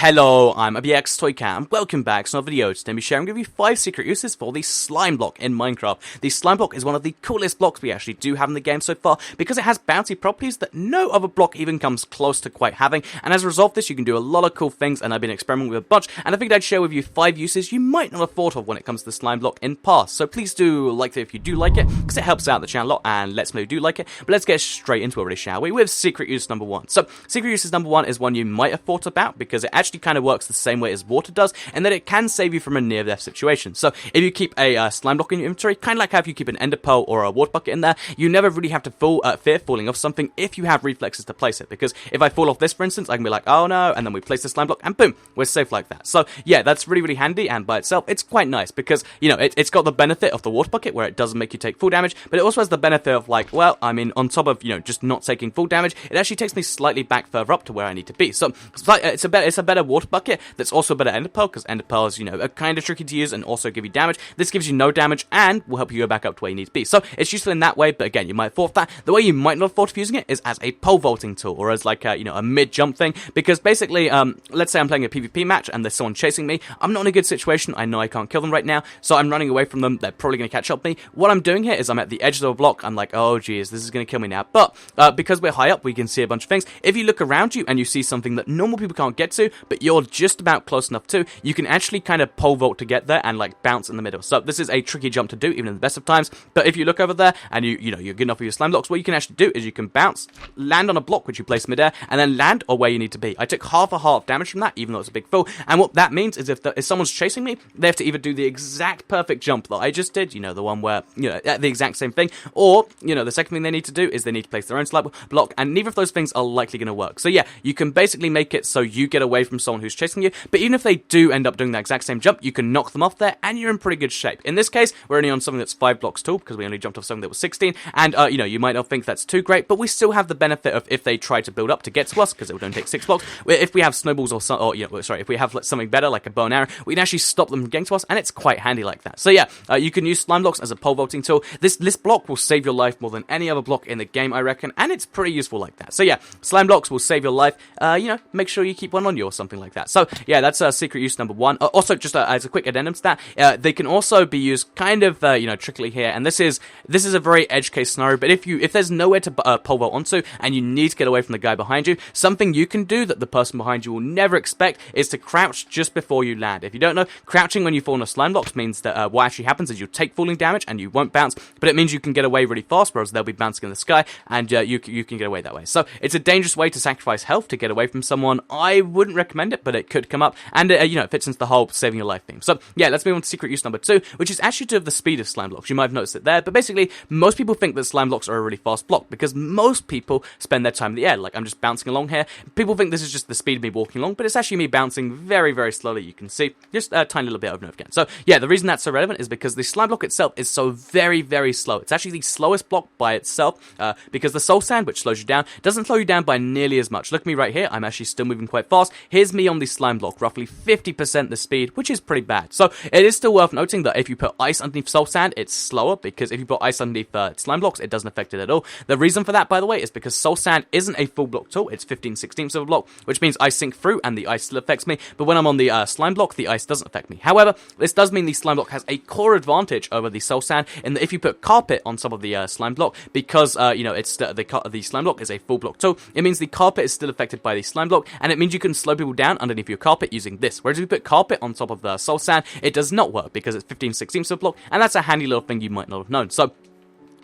Hello, I'm ABX Toycat, and welcome back to another video. Today I'm sharing with you 5 secret uses for the slime block in Minecraft. The slime block is one of the coolest blocks we actually do have in the game so far, because it has bouncy properties that no other block even comes close to quite having, and as a result of this you can do a lot of cool things, and I've been experimenting with a bunch, and I figured I'd share with you 5 uses you might not have thought of when it comes to the slime block in past. So please do like it if you do like it, because it helps out the channel a lot, and lets me know you do like it. But let's get straight into it already, shall we, with secret use number 1. So secret use number 1 is one you might have thought about, because it actually kind of works the same way as water does, and that it can save you from a near-death situation. So if you keep a slime block in your inventory, kind of like how if you keep an ender pearl or a water bucket in there, you never really have to fear falling off something if you have reflexes to place it, because if I fall off this, for instance, I can be like, oh no, and then we place the slime block, and boom, we're safe like that. So yeah, that's really, really handy, and by itself, it's quite nice, because, you know, it's got the benefit of the water bucket, where it doesn't make you take full damage, but it also has the benefit of, like, well, I mean, on top of, you know, just not taking full damage, it actually takes me slightly back further up to where I need to be. So it's a better water bucket that's also a better ender pearl, because ender pearls, you know, are kind of tricky to use and also give you damage. This gives you no damage and will help you go back up to where you need to be. So it's useful in that way, but again, you might have thought that. The way you might not have thought of using it is as a pole vaulting tool, or as like a, you know, a mid-jump thing, because basically, let's say I'm playing a PvP match and there's someone chasing me. I'm not in a good situation. I know I can't kill them right now, so I'm running away from them. They're probably going to catch up with me. What I'm doing here is I'm at the edge of the block. I'm like, oh geez, this is going to kill me now. But because we're high up, we can see a bunch of things. If you look around you and you see something that normal people can't get to, but you're just about close enough to, you can actually kind of pole vault to get there and like bounce in the middle. So this is a tricky jump to do, even in the best of times. But if you look over there and you know you're good enough with your slime blocks, what you can actually do is you can bounce, land on a block which you place midair, and then land or where you need to be. I took half a heart of damage from that, even though it's a big fall. And what that means is if someone's chasing me, they have to either do the exact perfect jump that I just did, you know, the one where, you know, the exact same thing, or, you know, the second thing they need to do is they need to place their own slime block, and neither of those things are likely going to work. So yeah, you can basically make it so you get away from someone who's chasing you, but even if they do end up doing that exact same jump, you can knock them off there, and you're in pretty good shape. In this case, we're only on something that's 5 blocks tall, because we only jumped off something that was 16, and, you know, you might not think that's too great, but we still have the benefit of if they try to build up to get to us, because it would only take 6 blocks, if we have snowballs or you know, sorry, if we have something better, like a bow and arrow, we can actually stop them from getting to us, and it's quite handy like that. So yeah, you can use slime blocks as a pole vaulting tool. This block will save your life more than any other block in the game, I reckon, and it's pretty useful like that. So yeah, slime blocks will save your life. You know, make sure you keep one on you or something like that. So yeah, that's secret use number 1. Also, just as a quick addendum to that, they can also be used kind of, you know, trickily here, and this is a very edge case scenario, but if there's nowhere to pole vault onto, and you need to get away from the guy behind you, something you can do that the person behind you will never expect is to crouch just before you land. If you don't know, crouching when you fall on a slime block means that what actually happens is you'll take falling damage and you won't bounce, but it means you can get away really fast, whereas they'll be bouncing in the sky, and you can get away that way. So it's a dangerous way to sacrifice health to get away from someone. I wouldn't recommend it, but it could come up, and you know, it fits into the whole saving your life theme. So yeah, let's move on to secret use number 2, which is actually to have the speed of slime blocks. You might have noticed it there, but basically, most people think that slime blocks are a really fast block, because most people spend their time in the air. Like, I'm just bouncing along here. People think this is just the speed of me walking along, but it's actually me bouncing very, very slowly. You can see just a tiny little bit over and over again. So yeah, the reason that's so relevant is because the slime block itself is so very, very slow. It's actually the slowest block by itself, because the soul sand, which slows you down, doesn't slow you down by nearly as much. Look at me right here. I'm actually still moving quite fast. Here's me on the slime block, roughly 50% the speed, which is pretty bad. So it is still worth noting that if you put ice underneath soul sand, it's slower, because if you put ice underneath slime blocks, it doesn't affect it at all. The reason for that, by the way, is because soul sand isn't a full block tool. It's 15/16 of a block, which means I sink through and the ice still affects me, but when I'm on the slime block, the ice doesn't affect me. However, this does mean the slime block has a core advantage over the soul sand, in that if you put carpet on top of the slime block, because, you know, it's the slime block is a full block tool, it means the carpet is still affected by the slime block, and it means you can slow people down underneath your carpet using this. Whereas if you put carpet on top of the soul sand, it does not work, because it's 15/16 of a block, and that's a handy little thing you might not have known. So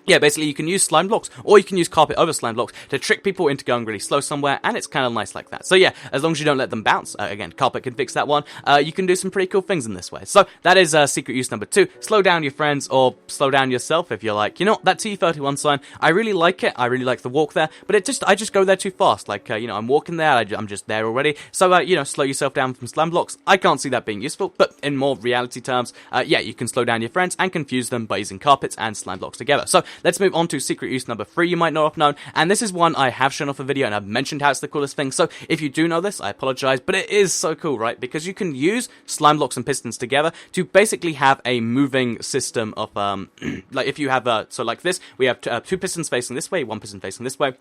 yeah, basically you can use slime blocks, or you can use carpet over slime blocks to trick people into going really slow somewhere, and it's kind of nice like that. So yeah, as long as you don't let them bounce, again, carpet can fix that one, you can do some pretty cool things in this way. So that is secret use number 2. Slow down your friends, or slow down yourself if you're like, you know, that TU31 sign, I really like it, I really like the walk there, but I just go there too fast. Like, you know, I'm walking there, I'm just there already. So, you know, slow yourself down from slime blocks. I can't see that being useful, but in more reality terms, yeah, you can slow down your friends and confuse them by using carpets and slime blocks together. So let's move on to secret use number 3 you might not have known, and this is one I have shown off a video and I've mentioned how it's the coolest thing, so if you do know this, I apologize, but it is so cool, right? Because you can use slime blocks and pistons together to basically have a moving system of, like if you have, so like this, we have 2 pistons facing this way, 1 piston facing this way,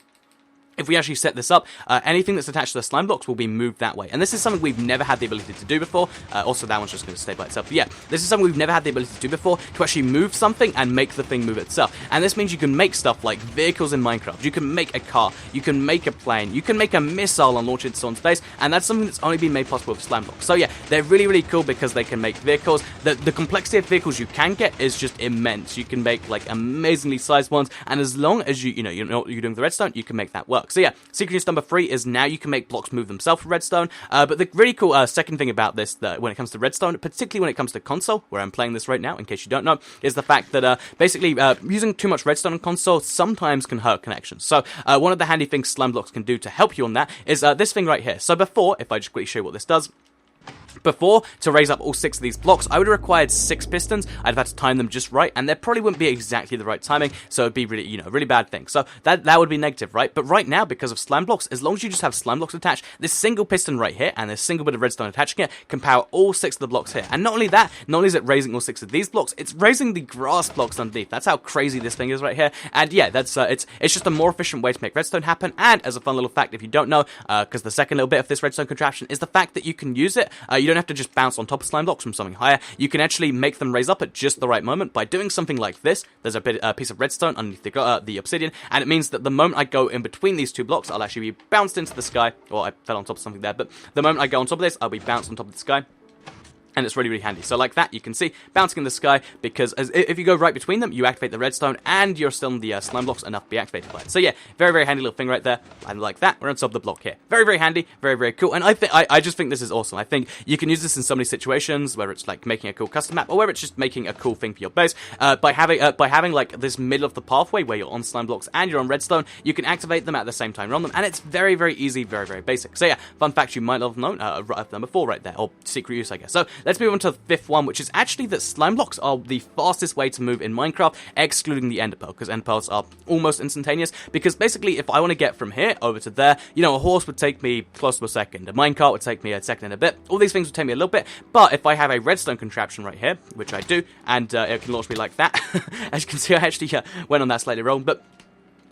if we actually set this up, anything that's attached to the slime blocks will be moved that way. And this is something we've never had the ability to do before. Also, that one's just going to stay by itself. But yeah, this is something we've never had the ability to do before, to actually move something and make the thing move itself. And this means you can make stuff like vehicles in Minecraft. You can make a car. You can make a plane. You can make a missile and launch it into someone's space. And that's something that's only been made possible with slime blocks. So yeah, they're really, really cool because they can make vehicles. The complexity of vehicles you can get is just immense. You can make like amazingly sized ones. And as long as you know what you're doing with the redstone, you can make that work. So yeah, secret news number 3 is now you can make blocks move themselves with redstone. But the really cool second thing about this, when it comes to redstone, particularly when it comes to console, where I'm playing this right now, in case you don't know, is the fact that basically using too much redstone on console sometimes can hurt connections. So one of the handy things slime blocks can do to help you on that is this thing right here. So before, if I just quickly show you what this does. Before, to raise up all 6 of these blocks, I would have required 6 pistons. I'd have had to time them just right, and there probably wouldn't be exactly the right timing, so it'd be really, really bad thing. So that would be negative, right? But right now, because of slime blocks, as long as you just have slime blocks attached, this single piston right here, and this single bit of redstone attaching it, can power all 6 of the blocks here. And not only that, not only is it raising all 6 of these blocks, it's raising the grass blocks underneath. That's how crazy this thing is right here. And yeah, that's it's just a more efficient way to make redstone happen. And as a fun little fact, if you don't know, because the second little bit of this redstone contraption is the fact that you can use it. You don't have to just bounce on top of slime blocks from something higher. You can actually make them raise up at just the right moment by doing something like this. There's a piece of redstone underneath the obsidian, and it means that the moment I go in between these 2 blocks, I'll actually be bounced into the sky. Well, I fell on top of something there, but the moment I go on top of this, I'll be bounced on top of the sky. And it's really, really handy. So like that, you can see bouncing in the sky, because if you go right between them, you activate the redstone, and you're still in the slime blocks enough to be activated by it. So yeah, very, very handy little thing right there. And like that, we're on top of the block here. Very, very handy, very, very cool. And I just think this is awesome. I think you can use this in so many situations, where it's like making a cool custom map, or where it's just making a cool thing for your base. By having like this middle of the pathway where you're on slime blocks and you're on redstone, you can activate them at the same time you're on them, and it's very, very easy, very, very basic. So yeah, fun fact you might not have known, number 4 right there, or secret use, I guess. So let's move on to the 5th one, which is actually that slime blocks are the fastest way to move in Minecraft, excluding the ender pearl, because ender pearls are almost instantaneous. Because basically, if I want to get from here over to there, a horse would take me close to a second, a minecart would take me a second and a bit, all these things would take me a little bit. But if I have a redstone contraption right here, which I do, and it can launch me like that, as you can see, I actually went on that slightly wrong, but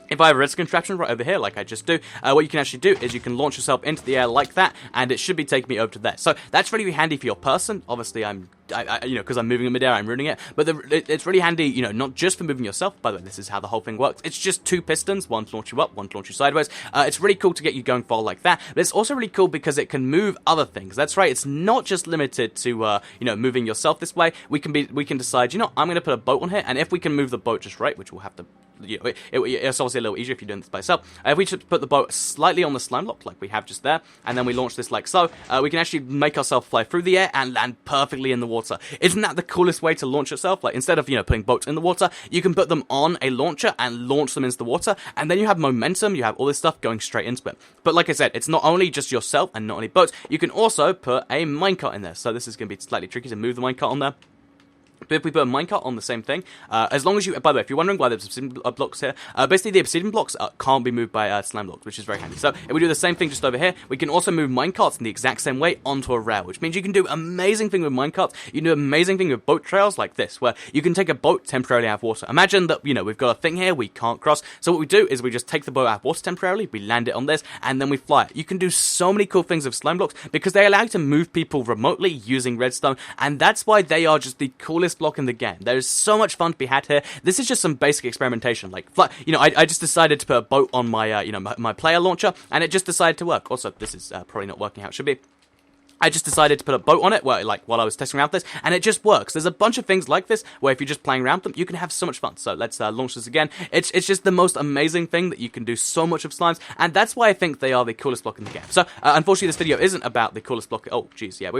if I have a redstone contraption right over here, like I just do, what you can actually do is you can launch yourself into the air like that, and it should be taking me over to there. So that's really handy for your person. Obviously, because I'm moving in midair, I'm ruining it. But it's really handy, not just for moving yourself. By the way, this is how the whole thing works. It's just 2 pistons, one to launch you up, one to launch you sideways. It's really cool to get you going far like that. But it's also really cool because it can move other things. That's right. It's not just limited to moving yourself this way. We can decide, I'm going to put a boat on here, and if we can move the boat just right, which we'll have to. It's obviously a little easier if you're doing this by yourself. If we should put the boat slightly on the slime block, like we have just there, and then we launch this like so, we can actually make ourselves fly through the air and land perfectly in the water. Isn't that the coolest way to launch yourself? Like, instead of, putting boats in the water, you can put them on a launcher and launch them into the water, and then you have momentum, you have all this stuff going straight into it. But like I said, it's not only just yourself and not only boats, you can also put a minecart in there. So this is going to be slightly tricky to move the minecart on there. But if we put a minecart on the same thing, as long as you, by the way, if you're wondering why there's obsidian blocks here, basically the obsidian blocks can't be moved by slime blocks, which is very handy. So if we do the same thing just over here, we can also move minecarts in the exact same way onto a rail, which means you can do amazing thing with minecarts. You can do amazing thing with boat trails like this, where you can take a boat temporarily out of water. Imagine that, we've got a thing here we can't cross. So what we do is we just take the boat out of water temporarily, we land it on this, and then we fly it. You can do so many cool things with slime blocks because they allow you to move people remotely using redstone, and that's why they are just the coolest block in the game. There's so much fun to be had here. This is just some basic experimentation. Like, I just decided to put a boat on my, my player launcher, and it just decided to work. Also, this is probably not working how it should be. I just decided to put a boat on it, while I was testing around with this, and it just works. There's a bunch of things like this, where if you're just playing around with them, you can have so much fun. So let's launch this again. It's just the most amazing thing that you can do so much of slimes, and that's why I think they are the coolest block in the game. So, unfortunately, this video isn't about the coolest block. Oh, jeez, yeah,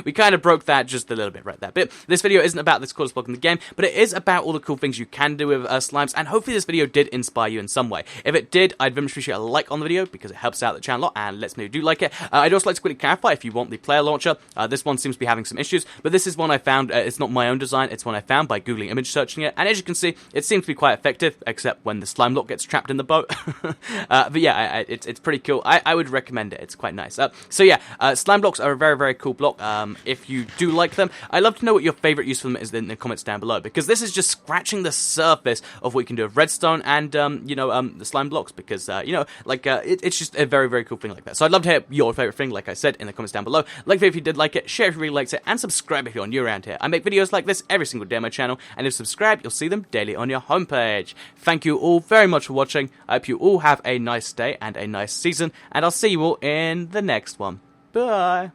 we kind of broke that just a little bit right there. But this video isn't about this coolest block in the game, but it is about all the cool things you can do with slimes, and hopefully this video did inspire you in some way. If it did, I'd very much appreciate a like on the video, because it helps out the channel a lot, and lets me know you do like it. I'd also like to quickly clarify, if you want the player launcher. This one seems to be having some issues, but this is one I found. It's not my own design, it's one I found by googling image searching it, and as you can see, it seems to be quite effective, except when the slime block gets trapped in the boat. But yeah, it's pretty cool. I would recommend it. It's quite nice. So yeah, slime blocks are a very, very cool block. If you do like them, I'd love to know what your favorite use for them is in the comments down below, because this is just scratching the surface of what you can do with redstone and the slime blocks, because it's just a very, very cool thing like that. So I'd love to hear your favorite thing, like I said, in the comments down below. Like the video if you did like it, share if you really liked it, and subscribe if you're new around here. I make videos like this every single day on my channel, and if you subscribe, you'll see them daily on your homepage. Thank you all very much for watching. I hope you all have a nice day and a nice season, and I'll see you all in the next one. Bye!